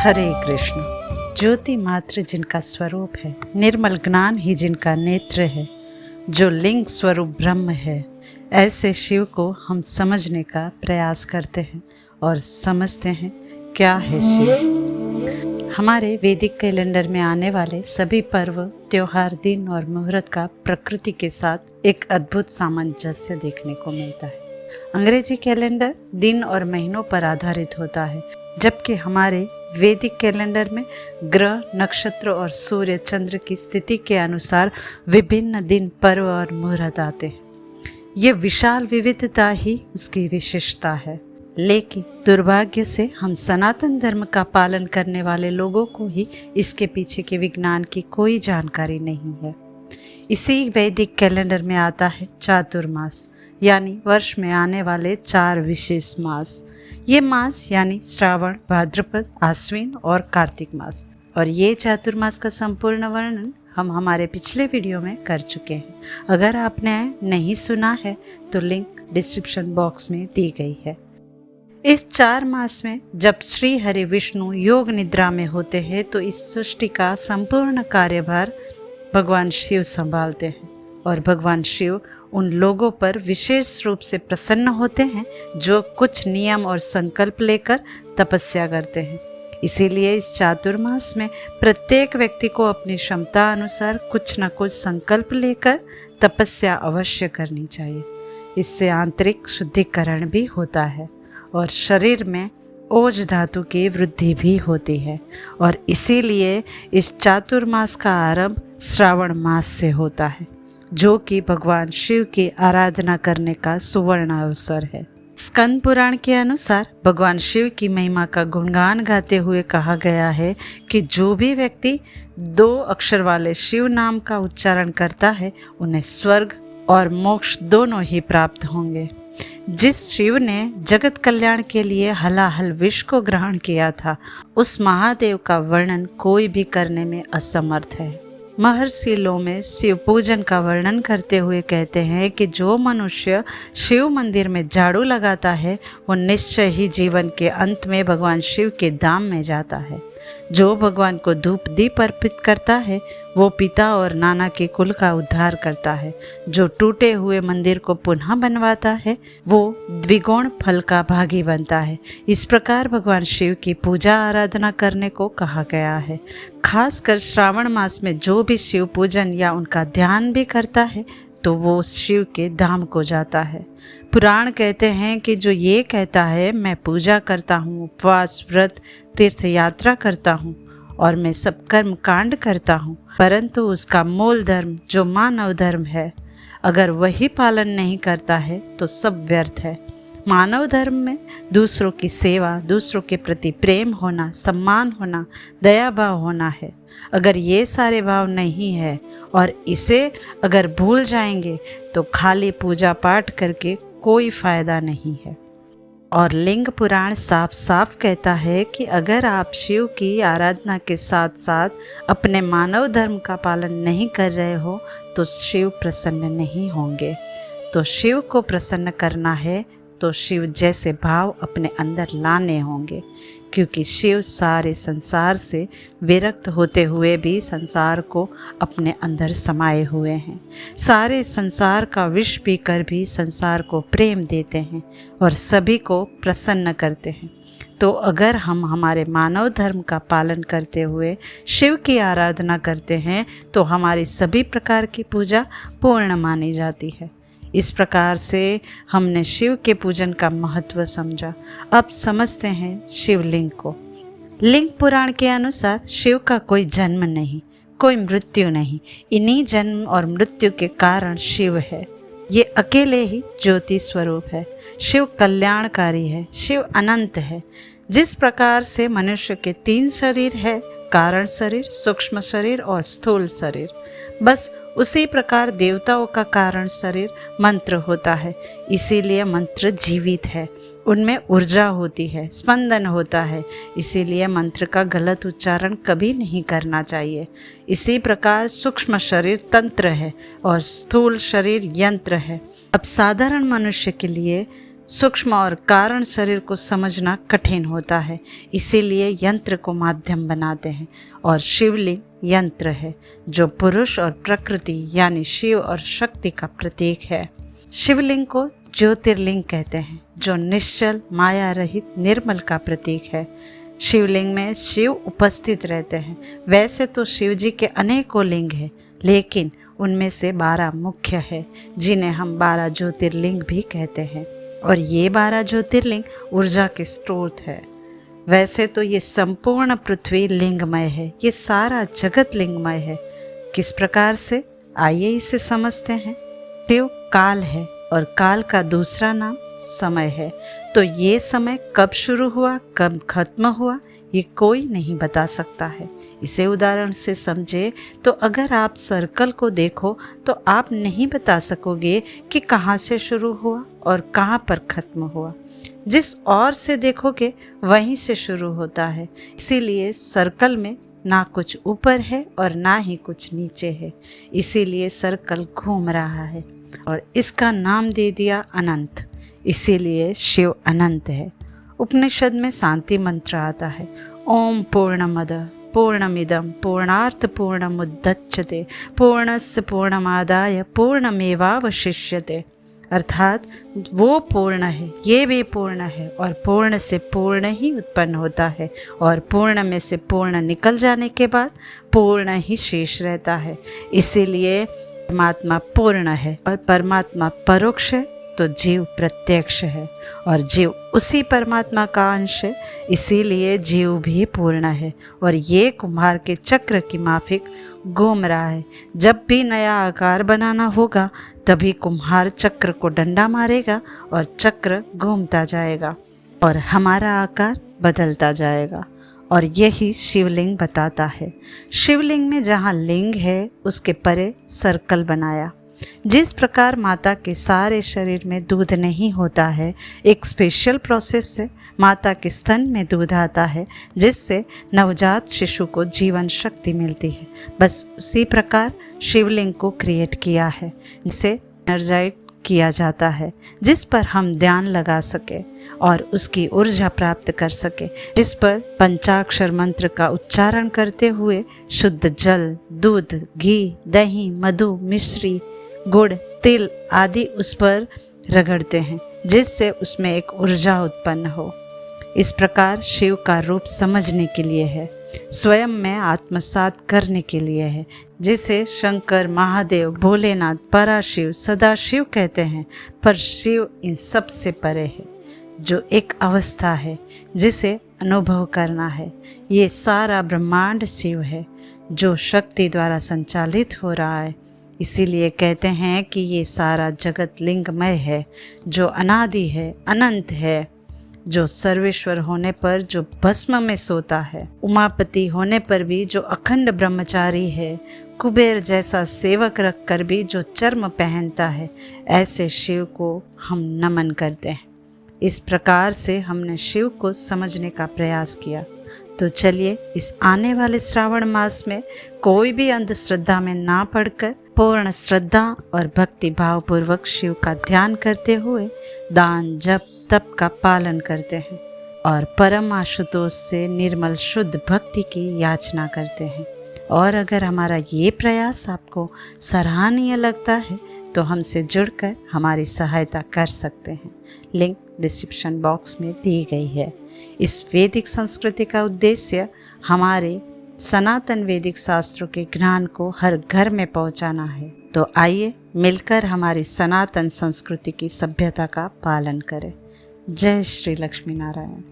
हरे कृष्ण। ज्योति मात्र जिनका स्वरूप है, निर्मल ज्ञान ही जिनका नेत्र है, जो लिंग स्वरूप ब्रह्म है, ऐसे शिव को हम समझने का प्रयास करते हैं और समझते हैं क्या है शिव। हमारे वैदिक कैलेंडर में आने वाले सभी पर्व, त्योहार, दिन और मुहूर्त का प्रकृति के साथ एक अद्भुत सामंजस्य देखने को मिलता है। अंग्रेजी कैलेंडर दिन और महीनों पर आधारित होता है, जबकि हमारे वैदिक कैलेंडर में ग्रह, नक्षत्र और सूर्य चंद्र की स्थिति के अनुसार विभिन्न दिन, पर्व और मुहूर्त आते हैं। ये विशाल विविधता ही उसकी विशेषता है, लेकिन दुर्भाग्य से हम सनातन धर्म का पालन करने वाले लोगों को ही इसके पीछे के विज्ञान की कोई जानकारी नहीं है। इसी वैदिक कैलेंडर में आता है चातुर्मास, यानी वर्ष में आने वाले 4 विशेष मास। ये मास यानी श्रावण, भाद्रपद, आश्विन और कार्तिक मास। और ये चातुर्मास का संपूर्ण वर्णन हम हमारे पिछले वीडियो में कर चुके हैं। अगर आपने नहीं सुना है तो लिंक डिस्क्रिप्शन बॉक्स में दी गई है। इस 4 मास में जब श्री हरि विष्णु योग निद्रा में होते हैं तो इस सृष्टि का संपूर्ण कार्यभार भगवान शिव संभालते हैं, और भगवान शिव उन लोगों पर विशेष रूप से प्रसन्न होते हैं जो कुछ नियम और संकल्प लेकर तपस्या करते हैं। इसीलिए इस चातुर्मास में प्रत्येक व्यक्ति को अपनी क्षमता अनुसार कुछ न कुछ संकल्प लेकर तपस्या अवश्य करनी चाहिए। इससे आंतरिक शुद्धिकरण भी होता है और शरीर में ओज धातु की वृद्धि भी होती है। और इसीलिए इस चातुर्मास का आरंभ श्रावण मास से होता है, जो कि भगवान शिव की आराधना करने का सुवर्ण अवसर है। स्कंद पुराण के अनुसार भगवान शिव की महिमा का गुणगान गाते हुए कहा गया है कि जो भी व्यक्ति 2 अक्षर वाले शिव नाम का उच्चारण करता है उन्हें स्वर्ग और मोक्ष दोनों ही प्राप्त होंगे। जिस शिव ने जगत कल्याण के लिए हलाहल विष को ग्रहण किया था, उस महादेव का वर्णन कोई भी करने में असमर्थ है। महर्षि लोमे शिव पूजन का वर्णन करते हुए कहते हैं कि जो मनुष्य शिव मंदिर में झाड़ू लगाता है वो निश्चय ही जीवन के अंत में भगवान शिव के धाम में जाता है। जो भगवान को धूप दीप अर्पित करता है वो पिता और नाना के कुल का उद्धार करता है। जो टूटे हुए मंदिर को पुनः बनवाता है वो द्विगुण फल का भागी बनता है। इस प्रकार भगवान शिव की पूजा आराधना करने को कहा गया है। खासकर श्रावण मास में जो भी शिव पूजन या उनका ध्यान भी करता है तो वो शिव के धाम को जाता है। पुराण कहते हैं कि जो ये कहता है मैं पूजा करता हूँ, उपवास, व्रत, तीर्थ यात्रा करता हूँ और मैं सब कर्म कांड करता हूँ, परंतु उसका मूल धर्म जो मानव धर्म है अगर वही पालन नहीं करता है तो सब व्यर्थ है। मानव धर्म में दूसरों की सेवा, दूसरों के प्रति प्रेम होना, सम्मान होना, दया भाव होना है। अगर ये सारे भाव नहीं है और इसे अगर भूल जाएंगे तो खाली पूजा पाठ करके कोई फायदा नहीं है। और लिंग पुराण साफ साफ कहता है कि अगर आप शिव की आराधना के साथ साथ अपने मानव धर्म का पालन नहीं कर रहे हो तो शिव प्रसन्न नहीं होंगे। तो शिव को प्रसन्न करना है तो शिव जैसे भाव अपने अंदर लाने होंगे, क्योंकि शिव सारे संसार से विरक्त होते हुए भी संसार को अपने अंदर समाये हुए हैं। सारे संसार का विष पीकर भी संसार को प्रेम देते हैं और सभी को प्रसन्न करते हैं। तो अगर हम हमारे मानव धर्म का पालन करते हुए शिव की आराधना करते हैं तो हमारी सभी प्रकार की पूजा पूर्ण मानी जाती है। इस प्रकार से हमने शिव के पूजन का महत्व समझा। अब समझते हैं शिवलिंग को। लिंग पुराण के अनुसार शिव का कोई जन्म नहीं, कोई मृत्यु नहीं। इन्हीं जन्म और मृत्यु के कारण शिव है। ये अकेले ही ज्योति स्वरूप है। शिव कल्याणकारी है। शिव अनंत है। जिस प्रकार से मनुष्य के 3 शरीर है, कारण शरीर, सूक्ष्म शरीर और स्थूल शरीर, बस उसी प्रकार देवताओं का कारण शरीर मंत्र होता है। इसीलिए मंत्र जीवित है, उनमें ऊर्जा होती है, स्पंदन होता है। इसीलिए मंत्र का गलत उच्चारण कभी नहीं करना चाहिए। इसी प्रकार सूक्ष्म शरीर तंत्र है और स्थूल शरीर यंत्र है। अब साधारण मनुष्य के लिए सूक्ष्म और कारण शरीर को समझना कठिन होता है, इसीलिए यंत्र को माध्यम बनाते हैं। और शिवलिंग यंत्र है जो पुरुष और प्रकृति यानी शिव और शक्ति का प्रतीक है। शिवलिंग को ज्योतिर्लिंग कहते हैं जो निश्चल माया रहित निर्मल का प्रतीक है। शिवलिंग में शिव उपस्थित रहते हैं। वैसे तो शिव जी के अनेकों लिंग हैं, लेकिन उनमें से 12 मुख्य है जिन्हें हम 12 ज्योतिर्लिंग भी कहते हैं। और ये 12 ज्योतिर्लिंग ऊर्जा के स्रोत है। वैसे तो ये संपूर्ण पृथ्वी लिंगमय है, ये सारा जगत लिंगमय है। किस प्रकार से, आइए इसे समझते हैं। शिव काल है और काल का दूसरा नाम समय है। तो ये समय कब शुरू हुआ कब खत्म हुआ ये कोई नहीं बता सकता है। इसे उदाहरण से समझे तो अगर आप सर्कल को देखो तो आप नहीं बता सकोगे कि कहाँ से शुरू हुआ और कहाँ पर खत्म हुआ। जिस ओर से देखोगे वहीं से शुरू होता है। इसीलिए सर्कल में ना कुछ ऊपर है और ना ही कुछ नीचे है। इसीलिए सर्कल घूम रहा है और इसका नाम दे दिया अनंत। इसीलिए शिव अनंत है। उपनिषद में शांति मंत्र आता है, ओम पूर्णमद पूर्णमिदं पूर्णार्थ पूर्णमुदच्यते पूर्णस्य पूर्णमादाय पूर्णमेवावशिष्यते। अर्थात वो पूर्ण है, ये भी पूर्ण है और पूर्ण से पूर्ण ही उत्पन्न होता है और पूर्ण में से पूर्ण निकल जाने के बाद पूर्ण ही शेष रहता है। इसीलिए परमात्मा पूर्ण है और परमात्मा परोक्ष है तो जीव प्रत्यक्ष है और जीव उसी परमात्मा का अंश है। इसीलिए जीव भी पूर्ण है और ये कुम्हार के चक्र की माफिक घूम रहा है। जब भी नया आकार बनाना होगा तभी कुम्हार चक्र को डंडा मारेगा और चक्र घूमता जाएगा और हमारा आकार बदलता जाएगा। और यही शिवलिंग बताता है। शिवलिंग में जहाँ लिंग है उसके परे सर्कल बनाया। जिस प्रकार माता के सारे शरीर में दूध नहीं होता है, एक स्पेशल प्रोसेस से माता के स्तन में दूध आता है जिससे नवजात शिशु को जीवन शक्ति मिलती है। बस उसी प्रकार शिवलिंग को क्रिएट किया है जिसे एनर्जाइज किया जाता है, जिस पर हम ध्यान लगा सके और उसकी ऊर्जा प्राप्त कर सके, जिस पर पंचाक्षर मंत्र का उच्चारण करते हुए शुद्ध जल, दूध, घी, दही, मधु, मिश्री, गुड़, तिल आदि उस पर रगड़ते हैं जिससे उसमें एक ऊर्जा उत्पन्न हो। इस प्रकार शिव का रूप समझने के लिए है, स्वयं में आत्मसात करने के लिए है, जिसे शंकर, महादेव, भोलेनाथ, पराशिव, सदाशिव कहते हैं। पर शिव इन सब से परे है, जो एक अवस्था है जिसे अनुभव करना है। ये सारा ब्रह्मांड शिव है जो शक्ति द्वारा संचालित हो रहा है। इसीलिए कहते हैं कि ये सारा जगत लिंगमय है, जो अनादि है, अनंत है, जो सर्वेश्वर होने पर जो भस्म में सोता है, उमापति होने पर भी जो अखंड ब्रह्मचारी है, कुबेर जैसा सेवक रख कर भी जो चर्म पहनता है, ऐसे शिव को हम नमन करते हैं। इस प्रकार से हमने शिव को समझने का प्रयास किया। तो चलिए इस आने वाले श्रावण मास में कोई भी अंधश्रद्धा में ना पड़कर पूर्ण श्रद्धा और भक्ति भाव पूर्वक शिव का ध्यान करते हुए दान, जप, तप का पालन करते हैं और परम आशुतोष से निर्मल शुद्ध भक्ति की याचना करते हैं। और अगर हमारा ये प्रयास आपको सराहनीय लगता है तो हमसे जुड़कर हमारी सहायता कर सकते हैं। लिंक डिस्क्रिप्शन बॉक्स में दी गई है। इस वैदिक संस्कृति का उद्देश्य हमारे सनातन वैदिक शास्त्रों के ज्ञान को हर घर में पहुंचाना है। तो आइए मिलकर हमारी सनातन संस्कृति की सभ्यता का पालन करें। जय श्री लक्ष्मी नारायण।